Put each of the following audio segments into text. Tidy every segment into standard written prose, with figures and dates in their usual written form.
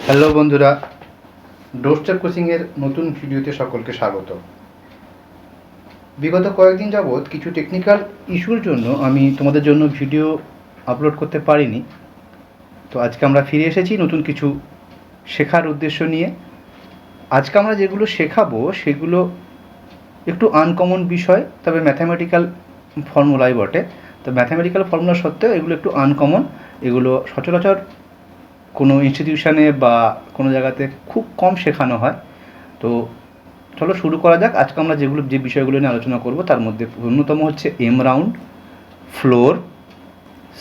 Hello বন্ধুরা, ডোরস্টেপ কোচিংয়ের নতুন ভিডিওতে সকলকে স্বাগত। বিগত কয়েকদিন যাবৎ কিছু টেকনিক্যাল ইস্যুর জন্য আমি তোমাদের জন্য ভিডিও আপলোড করতে পারিনি। তো আজকে আমরা ফিরে এসেছি নতুন কিছু শেখার উদ্দেশ্য নিয়ে। আজকে আমরা যেগুলো শেখাবো সেগুলো একটু আনকমন বিষয়, তবে ম্যাথামেটিক্যাল ফর্মুলাই বটে। তো ম্যাথামেটিক্যাল ফর্মুলা সত্ত্বেও এগুলো একটু আনকমন, এগুলো সচরাচর কোনো ইনস্টিটিউশনে বা কোনো জায়গাতে খুব কম শেখানো হয়। তো চলো শুরু করা যাক। আজকে আমরা যে বিষয়গুলো নিয়ে আলোচনা করব তার মধ্যে অন্যতম হচ্ছে M round, floor,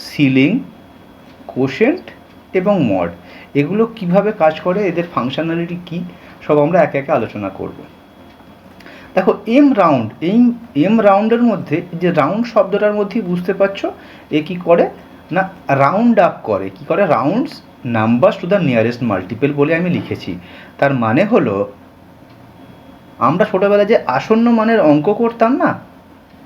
ceiling, quotient এবং মড। এগুলো কিভাবে কাজ করে, এদের ফাংশনালিটি কী, সব আমরা একে একে আলোচনা করব। দেখো এম রাউন্ডের মধ্যে যে রাউন্ড শব্দটার মধ্যেই বুঝতে পারছো এ কী করে না, রাউন্ড আপ করে। কী করে? Rounds numbers two the nearest multiple বলে আমি লিখেছি। তার মানে হলো, আমরা ছোটোবেলায় যে আসন্ন মানের অঙ্ক করতাম না,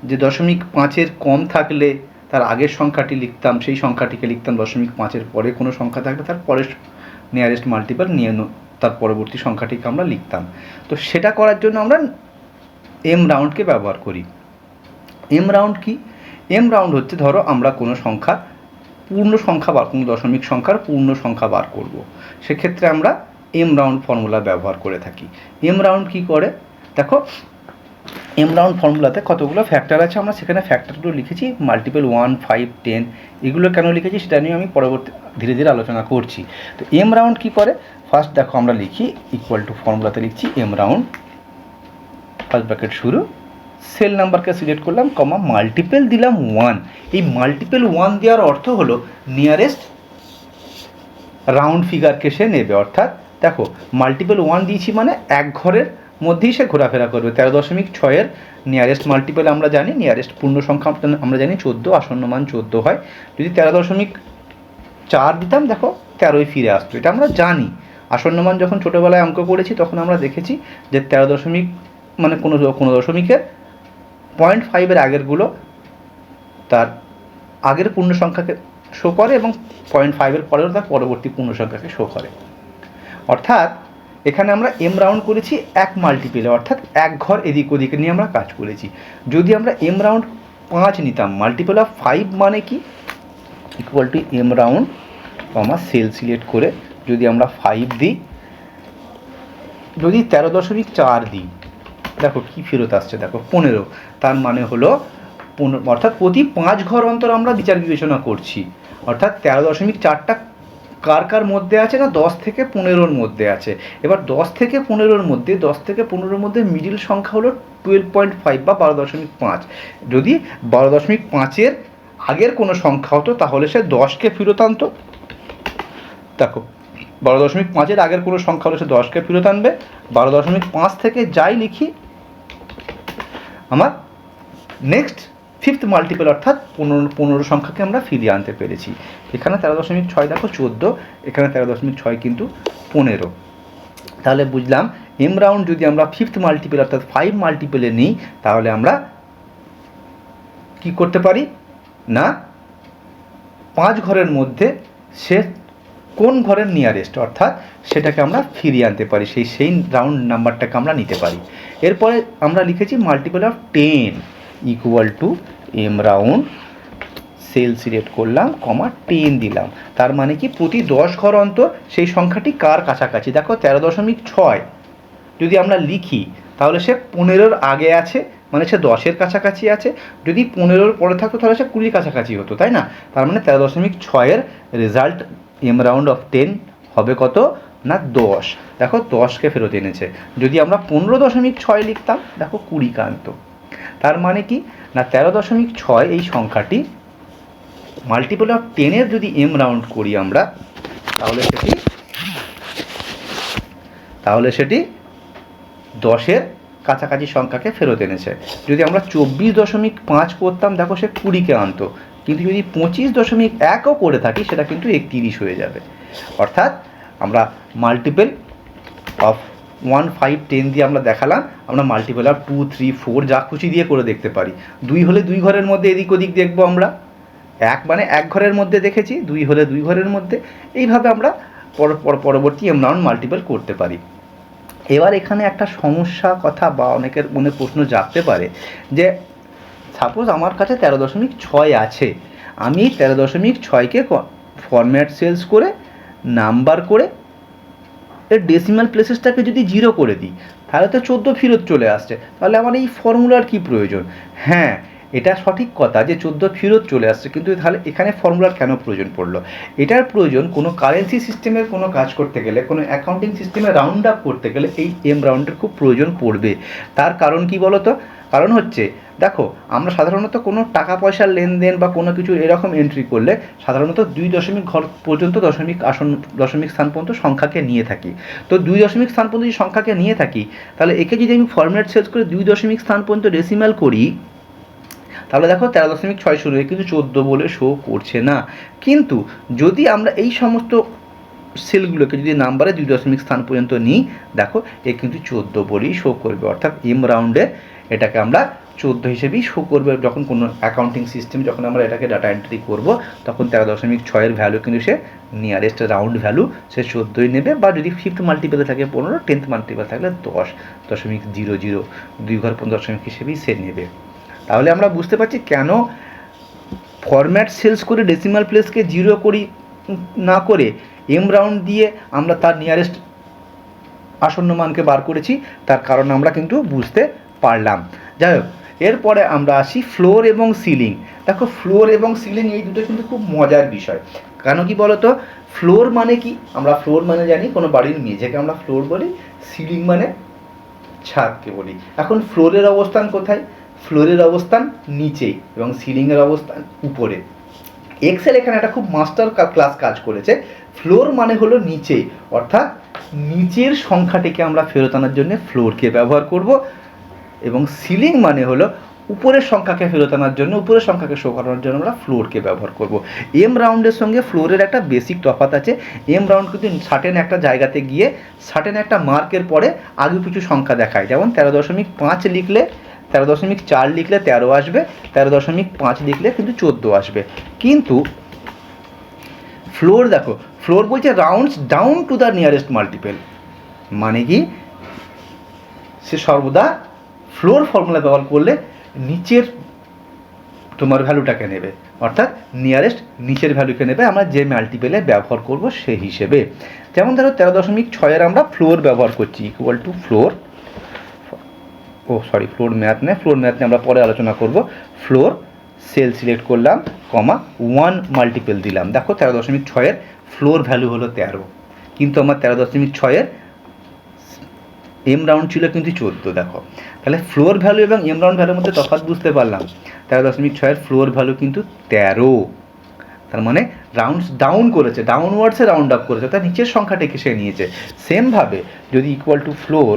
যে 0.5 কম থাকলে তার আগের সংখ্যাটি লিখতাম, সেই সংখ্যাটিকে লিখতাম 0.5 পরে কোনো সংখ্যা থাকলে তার পরের নিয়ারেস্ট মাল্টিপল নিয়ে তার পরবর্তী সংখ্যাটিকে আমরা লিখতাম। তো সেটা করার জন্য আমরা এম রাউন্ডকে ব্যবহার করি। এম রাউন্ড কি? এম রাউন্ড হচ্ছে, ধরো আমরা কোনো সংখ্যা পূর্ণ সংখ্যা বা কোনো দশমিক সংখ্যার পূর্ণ সংখ্যা বার করব, সেক্ষেত্রে আমরা এম রাউন্ড ফর্মুলা ব্যবহার করে থাকি। এম রাউন্ড কী করে দেখো, এম রাউন্ড ফর্মুলাতে কতগুলো ফ্যাক্টর আছে, আমরা সেখানে ফ্যাক্টরগুলো লিখেছি মাল্টিপল 1, 5, 10। এগুলো কেন লিখেছি সেটা নিয়ে আমি পরবর্তী ধীরে ধীরে আলোচনা করছি। তো এম রাউন্ড কী করে, ফার্স্ট দেখো আমরা লিখি ইকুয়াল টু, ফর্মুলাতে লিখছি এম রাউন্ড, ফার্স্ট ব্র্যাকেট শুরু, সেল নাম্বারকে সিলেক্ট করলাম, কমা, মাল্টিপল দিলাম 1। এই মাল্টিপল 1 দেওয়ার অর্থ হলো নিয়ারেস্ট রাউন্ড ফিগারকে সে নেবে। অর্থাৎ দেখো, মাল্টিপল 1 দিয়েছি মানে এক ঘরের মধ্যেই সে ঘোরাফেরা করবে। 13.6 নিয়ারেস্ট মাল্টিপল আমরা জানি, নিয়ারেস্ট পূর্ণ সংখ্যা আমরা জানি 14, আসন্ন মান 14 হয়। যদি 13.4 দিতাম, দেখো 13ই ফিরে আসতো, এটা আমরা জানি। আসন্ন মান যখন ছোটোবেলায় অঙ্ক করেছি তখন আমরা দেখেছি যে 13 মানে কোনো দশমিকের 0.5 আগেরগুলো তার আগের পূর্ণ সংখ্যাকে শো করে এবং 0.5 পরেও তার পরবর্তী পূর্ণ সংখ্যাকে শো করে। অর্থাৎ এখানে আমরা এম রাউন্ড করেছি এক মাল্টিপলে, অর্থাৎ এক ঘর এদিক ওদিকে নিয়ে আমরা কাজ করেছি। যদি আমরা এম রাউন্ড 5 নিতাম, মাল্টিপল অফ 5 মানে কি, equal to M round, comma, cell select করে যদি আমরা 5 দিই, যদি 13.4 দিই, দেখো কি ফেরত আসছে, দেখো 15। তার মানে হলো অর্থাৎ প্রতি 5 ঘর অন্তর আমরা বিচার বিবেচনা করছি। অর্থাৎ 13.4টা কার কার মধ্যে আছে না, 10 থেকে 15-র মধ্যে আছে। এবার 10 থেকে 15-র মধ্যে মিডিল সংখ্যা হলো 12.5 বা 12.5। যদি 12.5-এর আগের কোনো সংখ্যা হতো তাহলে সে 10কে ফেরত আনতো। দেখো, 12.5-এর আগের কোনো সংখ্যা হলে সে 10কে ফেরত আনবে। 12.5 থেকে যাই লিখি, আমার নেক্সট ফিফথ মাল্টিপল অর্থাৎ 15 সংখ্যাকে আমরা ফিরিয়ে আনতে পেরেছি। এখানে 13.6 দেখো 14, এখানে 13.6 কিন্তু 15। তাহলে বুঝলাম এম রাউন্ড যদি আমরা ফিফথ মাল্টিপল অর্থাৎ 5 মাল্টিপলে নিই, তাহলে আমরা কি করতে পারি না, 5 ঘরের মধ্যে সে কোন ঘরের নিয়ারেস্ট, অর্থাৎ সেটাকে আমরা ফিরিয়ে আনতে পারি, সেই রাউন্ড নাম্বারটাকে আমরা নিতে পারি। এরপরে আমরা লিখেছি multiple of 10 equal to M round, cell select করলাম, কমা, 10 দিলাম। তার মানে কি, প্রতি 10 ঘর অন্তর সেই সংখ্যাটি কার কাছাকাছি। দেখো 13.6 যদি আমরা লিখি তাহলে সে 15-র আগে আছে, মানে সে 10-এর কাছাকাছি আছে। যদি 15-র পরে থাকতো তাহলে সে 20-র কাছাকাছি হতো, তাই না? তার মানে 13.6-এর রেজাল্ট এম রাউন্ড অফ 10 হবে কত না, 10। দেখো 10কে ফেরত এনেছে। যদি আমরা 15.6 লিখতাম, দেখো 20 আনতো। তার মানে কি না, 13.6 এই সংখ্যাটি মাল্টিপল অফ 10-এর যদি এম রাউন্ড করি আমরা, তাহলে সেটি 10-এর কাছাকাছি সংখ্যাকে ফেরত এনেছে। যদি আমরা 24.5 করতাম, দেখো সে 20কে আনতো। কিন্তু যদি 25.1ও করে থাকি, সেটা কিন্তু 31 হয়ে যাবে। অর্থাৎ আমরা মাল্টিপল অফ 1, 5, 10 দিয়ে আমরা দেখালাম, আমরা মাল্টিপল অফ 2, 3, 4 যা খুশি দিয়ে করে দেখতে পারি। 2 হলে 2 ঘরের মধ্যে এদিক ওদিক দেখবো আমরা, 1 মানে 1 ঘরের মধ্যে দেখেছি, 2 হলে 2 ঘরের মধ্যে। এইভাবে আমরা পরবর্তী এম রাউন্ড মাল্টিপল করতে পারি। এবার এখানে একটা সমস্যা কথা বা অনেকের মনে প্রশ্ন জাগতে পারে যে সাপোজ আমার কাছে 13.6 আছে, আমি 13.6কে ফরম্যাট সেলস করে নাম্বার করে এর ডেসিমাল প্লেসেসটাকে যদি 0 করে দিই তাহলে তো 14 ফেরত চলে আসছে। তাহলে আমার এই ফর্মুলার কি প্রয়োজন? হ্যাঁ, এটা সঠিক কথা যে 14 ফেরত চলে আসছে, কিন্তু তাহলে এখানে ফর্মুলার কেন প্রয়োজন পড়লো? এটার প্রয়োজন কোনো কারেন্সি সিস্টেমের কোনো কাজ করতে গেলে, কোনো অ্যাকাউন্টিং সিস্টেমে রাউন্ড আপ করতে গেলে এই এম রাউন্ডের খুব প্রয়োজন পড়বে। তার কারণ কি বলো তো? কারণ হচ্ছে দেখো, আমরা সাধারণত কোনো টাকা পয়সার লেনদেন বা কোনো কিছু এরকম এন্ট্রি করলে সাধারণত 2 দশমিক ঘর পর্যন্ত দশমিক স্থান পর্যন্ত সংখ্যাকে নিয়ে থাকি। তো 2 দশমিক স্থান পর্যন্ত যদি সংখ্যাকে নিয়ে থাকি, তাহলে একে যদি আমি ফরম্যাট সেলস করে 2 দশমিক স্থান পর্যন্ত ডেসিমাল করি, তাহলে দেখো 13.6 শুরু হয়ে কিন্তু 14 বলে শো করছে না। কিন্তু যদি আমরা এই সমস্ত সেলগুলোকে যদি নাম্বারে 2 দশমিক স্থান পর্যন্ত নিই, দেখো এ কিন্তু 14 বলেই শো করবে। অর্থাৎ এম রাউন্ডে এটাকে আমরা 14 হিসেবেই শো করবে। যখন কোনো অ্যাকাউন্টিং সিস্টেম, যখন আমরা এটাকে ডাটা এন্ট্রি করব, তখন 13.6 ভ্যালু কিন্তু সে নিয়ারেস্ট রাউন্ড ভ্যালু সে 14ই নেবে, বা যদি ফিফথ মাল্টিপেলে থাকে 15, 10th মাল্টিপেল থাকলে 10.00 2 ঘর 15 দশমিক হিসেবেই সে নেবে। তাহলে আমরা বুঝতে পারছি কেন ফরম্যাট সেলস করে ডেসিমাল প্লেসকে 0 করি না করে এম রাউন্ড দিয়ে আমরা তার নিয়ারেস্ট আসন্ন মানকে বার করেছি। তার কারণ আমরা কিন্তু বুঝতে পারলাম। যাই হোক, এরপরে আমরা আসি ফ্লোর এবং সিলিং। দেখো, ফ্লোর এবং সিলিং এই দুটো কিন্তু খুব মজার বিষয়। কেন কি বলো তো? ফ্লোর মানে কি? আমরা ফ্লোর মানে জানি কোনো বাড়ির মেঝেকে আমরা ফ্লোর বলি, সিলিং মানে ছাদকে বলি। এখন ফ্লোরের অবস্থান কোথায়? ফ্লোরের অবস্থান নিচেই এবং সিলিংয়ের অবস্থান উপরে। এক্সেল এখানে একটা খুব মাস্টার ক্লাস কাজ করেছে। ফ্লোর মানে হলো নিচেই, অর্থাৎ নিচের সংখ্যাটিকে আমরা ফেরত আনার জন্য ফ্লোরকে ব্যবহার করব, এবং সিলিং মানে হলো উপরের সংখ্যাকে ফেরত আনার জন্য, উপরের সংখ্যাকে শো করানোর জন্য আমরা ফ্লোরকে ব্যবহার করব। এম রাউন্ডের সঙ্গে ফ্লোরের একটা বেসিক তফাৎ আছে। এম রাউন্ড কিন্তু সার্টেন একটা জায়গাতে গিয়ে সার্টেন একটা মার্কের পরে আগে কিছু সংখ্যা দেখায়। যেমন 13.5 লিখলে 13.4 লিখলে 13 আসবে, 13.5 লিখলে কিন্তু 14 আসবে। কিন্তু ফ্লোর দেখো, ফ্লোর বলছে rounds down to the nearest multiple. মানে কি? সে সর্বদা ফ্লোর ফর্মুলা ব্যবহার করলে নিচের তোমার ভ্যালুটাকে নেবে, অর্থাৎ নিয়ারেস্ট নিচের ভ্যালুকে নেবে আমরা যে মাল্টিপেলে ব্যবহার করব সেই হিসেবে। যেমন ধরো 13.6 আমরা ফ্লোর ব্যবহার করছি, equal to floor, floor math নেই, ফ্লোর ম্যাথ নিয়ে আমরা পরে আলোচনা করব। ফ্লোর সেল সিলেক্ট করলাম, কমা 1 মাল্টিপেল দিলাম। দেখো 13.6 ফ্লোর ভ্যালু হলো 13, কিন্তু আমার 13.6 এম রাউন্ড ছিল কিন্তু 14। দেখো, তাহলে ফ্লোর ভ্যালু এবং এম রাউন্ড ভ্যালুর মধ্যে তফাৎ বুঝতে পারলাম। 13.6 ফ্লোর ভ্যালু কিন্তু 13, তার মানে রাউন্ডস ডাউন করেছে, ডাউনওয়ার্ডসে রাউন্ড আপ করেছে, তার নিচের সংখ্যাটাকে সে নিয়েছে। সেমভাবে যদি ইকুয়াল টু ফ্লোর,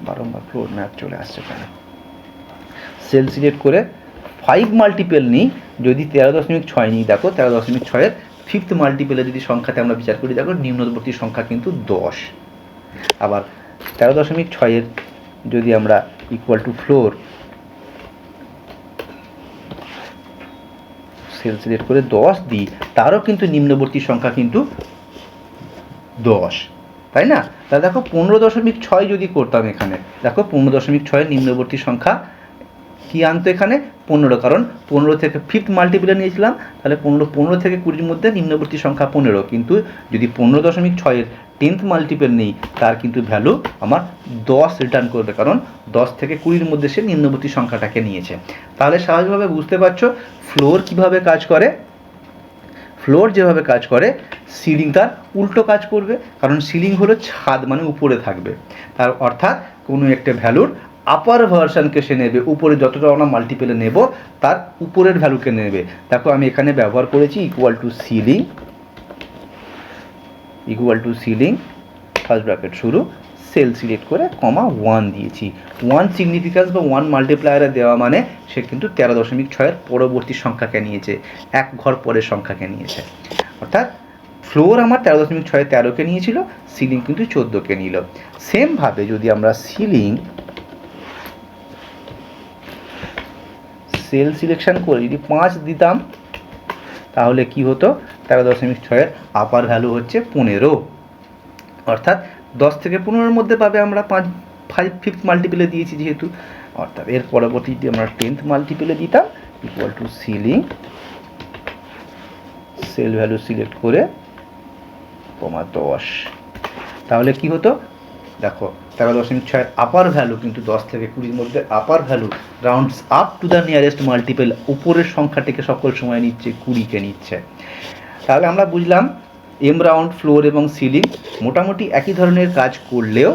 বারংবার ফ্লোর ম্যাপ চলে আসছে কেন, সেল সিলেক্ট করে 5 মাল্টিপেল নিই, যদি 13.6 নিই, দেখো 13.6 ফিফথ মাল্টিপেলে যদি সংখ্যাতে আমরা বিচার করি, দেখো নিম্নবর্তী সংখ্যা কিন্তু 10। আবার 13.6 যদি আমরা equal to floor sell select করে 10 দিই, তারও কিন্তু নিম্নবর্তী সংখ্যা কিন্তু 10, তাই না? তাহলে দেখো 15.6 যদি করতাম এখানে, দেখো 15.6 নিম্নবর্তী সংখ্যা কি আনতো এখানে? 15, কারণ 15 থেকে ফিফথ মাল্টিপেলে নিয়েছিলাম, তাহলে 15 থেকে 20-র মধ্যে নিম্নবর্তী সংখ্যা 15। কিন্তু যদি 15.6 10th মাল্টিপেল নেই, তার কিন্তু ভ্যালু আমার 10 রিটার্ন করবে, কারণ 10 থেকে 20-র মধ্যে সে নিম্নবর্তী সংখ্যাটাকে নিয়েছে। তাহলে স্বাভাবিকভাবে বুঝতে পারছো ফ্লোর কিভাবে কাজ করে। ফ্লোর যেভাবে কাজ করে, সিলিং তার উল্টো কাজ করবে, কারণ সিলিং হলো ছাদ, মানে উপরে থাকবে। তার অর্থাৎ কোনো একটা ভ্যালুর আপার ভার্সনকে সে নেবে, উপরে যতটা আমরা মাল্টিপেলে নেব তার উপরের ভ্যালুকে নেবে। দেখো আমি এখানে ব্যবহার করেছি equal to ceiling first bracket শুরু, সেল সিলেক্ট করে কমা 1 দিয়েছি। 1 সিগনিফিক্যান্স বা 1 মাল্টিপ্লায়ারে দেওয়া মানে সে কিন্তু 13.6 পরবর্তী সংখ্যাকে নিয়েছে, এক ঘর পরের সংখ্যাকে নিয়েছে। অর্থাৎ ফ্লোর আমার 13.6 13কে নিয়েছিল, সিলিং কিন্তু 14কে নিল। সেমভাবে যদি আমরা সিলিং সেল সিলেকশন করে যদি 5 দিতাম, তাহলে কি হতো? 13.6-এর আপার ভ্যালু হচ্ছে 15, অর্থাৎ 10 থেকে 15-এর মধ্যে পাবে আমরা 5th মাল্টিপলে দিয়েছি যেহেতু, অর্থাৎ এর পরবর্তীতে আমরা 10th মাল্টিপলে দিতাম equal to ceiling, sale value select করে 10। তাহলে কি হতো দেখো 13.6-এর আপার ভ্যালু কিন্তু 10 থেকে 20-এর মধ্যে upper value rounds up to the nearest multiple, উপরের সংখ্যাটিকে সকল সময় নিচ্ছে, 20-কে নিচ্ছে। তাহলে আমরা বুঝলাম এম রাউন্ড, ফ্লোর এবং সিলিং মোটামুটি একই ধরনের কাজ করলেও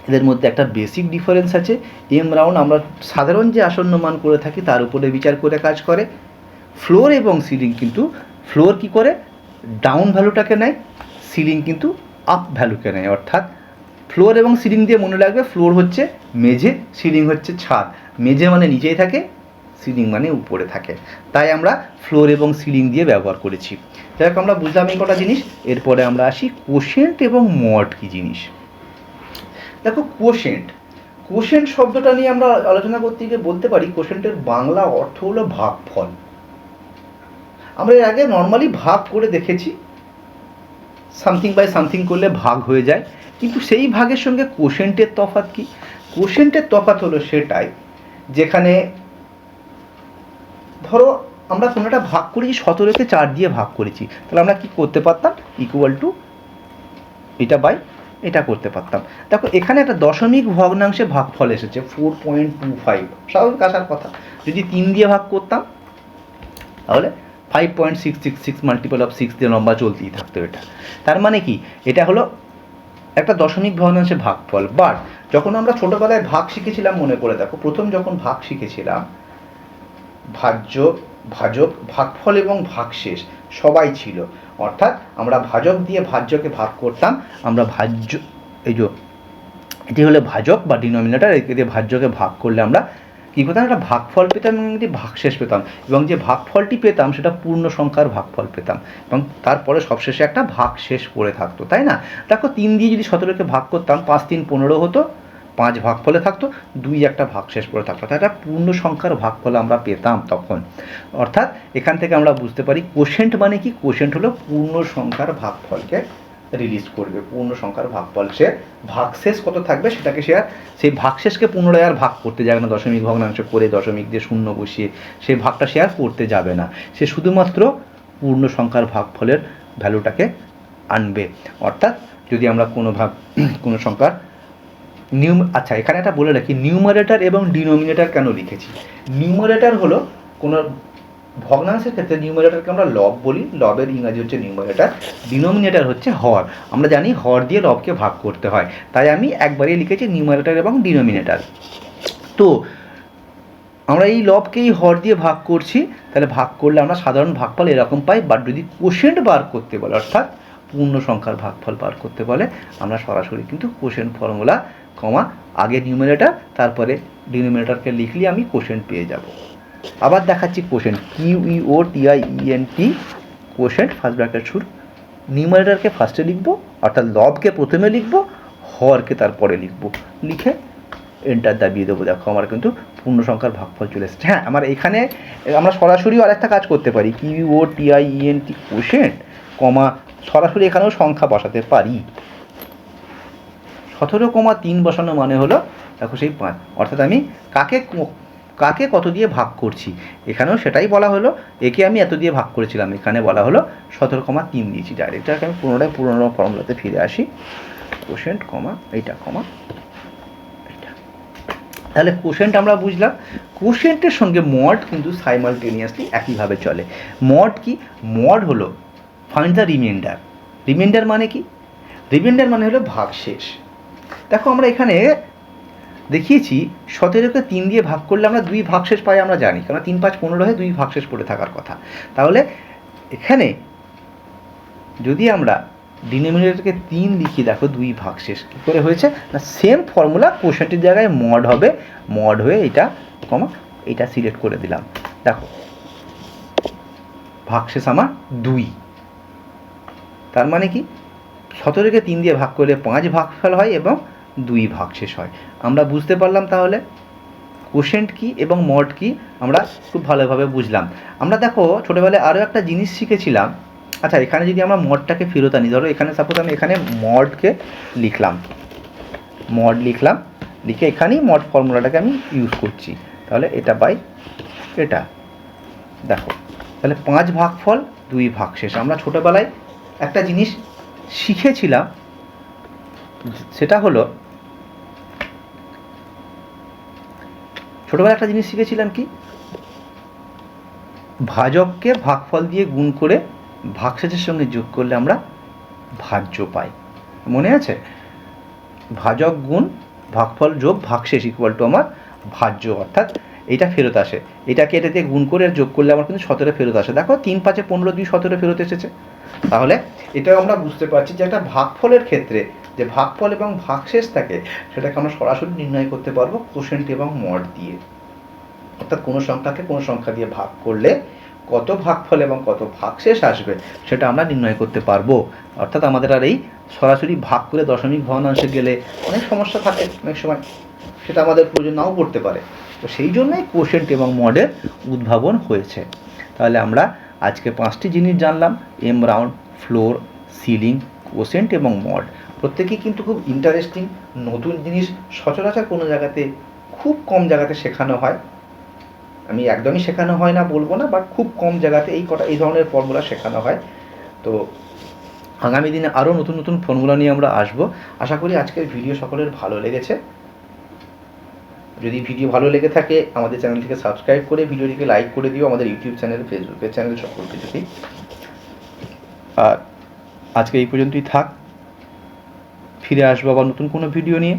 এদের মধ্যে একটা বেসিক ডিফারেন্স আছে। এম রাউন্ড আমরা সাধারণ যে আসন্ন মান করে থাকি তার উপরে বিচার করে কাজ করে, ফ্লোর এবং সিলিং কিন্তু ফ্লোর কি করে ডাউন ভ্যালুটাকে নেয়, সিলিং কিন্তু আপ ভ্যালুকে নেয়। অর্থাৎ ফ্লোর এবং সিলিং দিয়ে মনে রাখবে ফ্লোর হচ্ছে মেঝে, সিলিং হচ্ছে ছাদ, মেঝে মানে নিচেই থাকে, সিলিং মানে উপরে থাকে, তাই আমরা ফ্লোর এবং সিলিং দিয়ে ব্যবহার করেছি। যাই হোক আমরা বুঝলাম এই কটা জিনিস। এরপরে আমরা আসি কোশেন্ট এবং মড কি জিনিস। দেখো কোশেন্ট শব্দটা নিয়ে আমরা আলোচনা করতে গিয়ে বলতে পারি কোশেন্টের বাংলা অর্থ হলো ভাগফল। আমরা এর আগে নর্মালি ভাগ করে দেখেছি, সামথিং বাই সামথিং করলে ভাগ হয়ে যায়, কিন্তু সেই ভাগের সঙ্গে কোশেন্টের তফাৎ কি? কোশেন্টের তফাৎ হলো সেটাই যেখানে ধরো আমরা কোনোটা ভাগ করেছি 17-কে 4 দিয়ে ভাগ করেছি, তাহলে আমরা কি করতে পারতাম, ইকুয়াল টু এটা বাই এটা করতে পারতাম। দেখো এখানে একটা দশমিক ভগ্নাংশে ভাগফল এসেছে 4.25, স্বাভাবিক আসার কথা। যদি 3 দিয়ে ভাগ করতাম তাহলে 5.666 মাল্টিপল অফ 6 দিয়ে লম্বা চলতেই থাকতো এটা। তার মানে কি, এটা হলো একটা দশমিক ভগ্নাংশে ভাগফল। বাট যখন আমরা ছোটোবেলায় ভাগ শিখেছিলাম, মনে করে দেখো প্রথম যখন ভাগ শিখেছিলাম, ভাজ্য, ভাজক, ভাগফল এবং ভাগশেষ সবাই ছিল। অর্থাৎ আমরা ভাজক দিয়ে ভাজ্যকে ভাগ করতাম, আমরা ভাজ্য এই যে এটি হলো ভাজক বা ডিনোমিনেটর, একে দিয়ে ভাজ্যকে ভাগ করলে আমরা কী পেতাম, একটা ভাগফল পেতাম এবং একটি ভাগশেষ পেতাম, এবং যে ভাগফলটি পেতাম সেটা পূর্ণ সংখ্যার ভাগফল পেতাম, এবং তারপরে সবশেষে একটা ভাগশেষ পড়ে থাকতো, তাই না? দেখো 3 দিয়ে যদি 17-কে ভাগ করতাম, 5 3 15 হতো, 5 ভাগফলে থাকতো, 2 একটা ভাগশেষ পড়ে থাকতো, তাই একটা পূর্ণ সংখ্যার ভাগফল আমরা পেতাম তখন। অর্থাৎ এখান থেকে আমরা বুঝতে পারি কোশেন্ট মানে কি, কোশেন্ট হলো পূর্ণ সংখ্যার ভাগফলকে রিলিজ করবে, পূর্ণ সংখ্যার ভাগফল, সে ভাগশেষ কত থাকবে সেটাকে সে আর সেই ভাগশেষকে পুনরায় আর ভাগ করতে যাবে না, দশমিক ভগ্নাংশ করে দশমিক দিয়ে শূন্য বসিয়ে সেই ভাগটা সে আর করতে যাবে না, সে শুধুমাত্র পূর্ণ সংখ্যার ভাগফলের ভ্যালুটাকে আনবে। অর্থাৎ যদি আমরা কোনো সংখ্যার আচ্ছা এখানে একটা বলে রাখি, নিউমারেটর এবং ডিনোমিনেটর কেন লিখেছি। নিউমারেটর হলো কোনো ভগ্নাংশের ক্ষেত্রে নিউমারেটরকে আমরা লব বলি, লবের ইংরাজি হচ্ছে নিউমারেটর, ডিনোমিনেটর হচ্ছে হর। আমরা জানি হর দিয়ে লবকে ভাগ করতে হয়, তাই আমি একবারেই লিখেছি নিউমারেটর এবং ডিনোমিনেটর। তো আমরা এই লবকেই হর দিয়ে ভাগ করছি, তাহলে ভাগ করলে আমরা সাধারণ ভাগফল এরকম পাই। বাট যদি কোশেন্ট বার করতে বলে, অর্থাৎ পূর্ণ সংখ্যার ভাগফল বার করতে বলে, আমরা সরাসরি কিন্তু কোশেন্ট ফর্মুলা কমা আগে নিউমারেটর তারপরে ডিনোমিনেটরকে লিখলে আমি কোশেন্ট পেয়ে যাব। আবার দেখাচ্ছি quotient, QUOTIENT, quotient first bracket শুরু, নিউমারেটরকে ফার্স্টে লিখবো, অর্থাৎ লবকে প্রথমে লিখবো, হরকে তারপরে লিখবো, লিখে এন্টার দাবিয়ে দেবো। দেখো আমার কিন্তু পূর্ণ সংখ্যার ভাগফল চলে এসেছে। হ্যাঁ, আমার এখানে আমরা সরাসরি আরেকটা কাজ করতে পারি, QUOTIENT কোশেন্ট কমা সরাসরি এখানেও সংখ্যা বসাতে পারি। 17,3 বসানো মানে হলো দেখো সেই 5, অর্থাৎ আমি কাকে কত দিয়ে ভাগ করছি, এখানেও সেটাই বলা হলো, একে আমি এত দিয়ে ভাগ করেছিলাম, এখানে বলা হলো 17,3 দিয়েছি ডাইরেক্ট। আমি পুনরায় পুরনো ফর্মুলাতে ফিরে আসি, কোশেন্ট কমা এইটা কমা এইটা। তাহলে কোশেন্ট আমরা বুঝলাম। কোশেন্টের সঙ্গে মড কিন্তু সাইমালটেনিয়াসলি একইভাবে চলে। মড কি, মড হলো ফাইন্ড দ্য রিমাইন্ডার। রিমাইন্ডার মানে কি, রিমাইন্ডার মানে হলো ভাগশেষ। দেখো আমরা এখানে দেখিয়েছি 17-কে 3 দিয়ে ভাগ করলে আমরা 2 ভাগশেষ পাই, আমরা জানি, কারণ 3 5 15 হয়, 2 ভাগশেষ পড়ে থাকার কথা। তাহলে এখানে যদি আমরা ডিনোমিনেটরকে 3 লিখি, দেখো 2 ভাগশেষ কী করে হয়েছে না, সেম ফর্মুলা কোশেন্টের জায়গায় মড হবে, মড হয়ে এটা কমা এটা সিলেক্ট করে দিলাম। দেখো ভাগশেষ আমার 2, তার মানে কি 17-কে 3 দিয়ে ভাগ করলে 5 ভাগফল হয় এবং 2 ভাগশেষ হয়। আমরা বুঝতে পারলাম তাহলে কোশেন্ট কি এবং মড কি আমরা খুব ভালোভাবে বুঝলাম। আমরা দেখো ছোটোবেলায় আরও একটা জিনিস শিখেছিলাম, আচ্ছা, এখানে যদি আমরা মডটাকে ফেরত আনি, ধরো এখানে সাপোজ আমি এখানে মডকে লিখলাম, লিখে এখানেই মড ফর্মুলাটাকে আমি ইউজ করছি, তাহলে এটা বাই এটা। দেখো তাহলে 5 ভাগফল 2 ভাগশেষ। আমরা ছোটোবেলায় একটা জিনিস শিখেছিলাম, সেটা হলো ছোটোবেলায় একটা জিনিস শিখেছিলাম কি, ভাজককে ভাগফল দিয়ে গুণ করে ভাগশেষের সঙ্গে যোগ করলে আমরা ভাজ্য পাই। মনে আছে? ভাজক গুণ ভাগফল যোগ ভাগশেষ ইকুয়াল টু আমার ভাজ্য, অর্থাৎ এটা ফেরত আসে। এটাকে এটা দিয়ে গুণ করে যোগ করলে আমার কিন্তু 17 ফেরত আসে। দেখো 3 5 15 2 17 ফেরত এসেছে। তাহলে এটাও আমরা বুঝতে পারছি যে একটা ভাগফলের ক্ষেত্রে যে ভাগফল এবং ভাগশেষ থাকে সেটাকে আমরা সরাসরি নির্ণয় করতে পারবো কোশেন্ট এবং মড দিয়ে। অর্থাৎ কোনো সংখ্যাকে কোনো সংখ্যা দিয়ে ভাগ করলে কত ভাগফল এবং কত ভাগশেষ আসবে সেটা আমরা নির্ণয় করতে পারবো। অর্থাৎ আমাদের আর এই সরাসরি ভাগ করে দশমিক ভগ্নাংশে গেলে অনেক সমস্যা থাকে অনেক সময়, সেটা আমাদের প্রয়োজন নাও পড়তে পারে। তো সেই জন্যই কোশেন্ট এবং মডের উদ্ভাবন হয়েছে। তাহলে আমরা আজকে 5টি জিনিস জানলাম, M round, floor, ceiling, quotient এবং মড। প্রত্যেকেই কিন্তু খুব ইন্টারেস্টিং নতুন জিনিস, সচরাচর কোনো জায়গাতে খুব কম জায়গাতে শেখানো হয়। আমি একদমই শেখানো হয় না বলবো না, বাট খুব কম জায়গাতে এই ধরনের ফর্মুলা শেখানো হয়। তো আগামী দিনে আরও নতুন নতুন ফর্মুলা নিয়ে আমরা আসবো। আশা করি আজকের ভিডিও সকলের ভালো লেগেছে। যদি ভিডিও ভালো লেগে থাকে আমাদের চ্যানেলটিকে সাবস্ক্রাইব করে ভিডিওটিকে লাইক করে দিও, আমাদের ইউটিউব চ্যানেল, ফেসবুকের চ্যানেল সকল কিছুতেই। আর আজকে এই পর্যন্তই থাক, ফিরে আসবো আবার নতুন কোনো ভিডিও নিয়ে।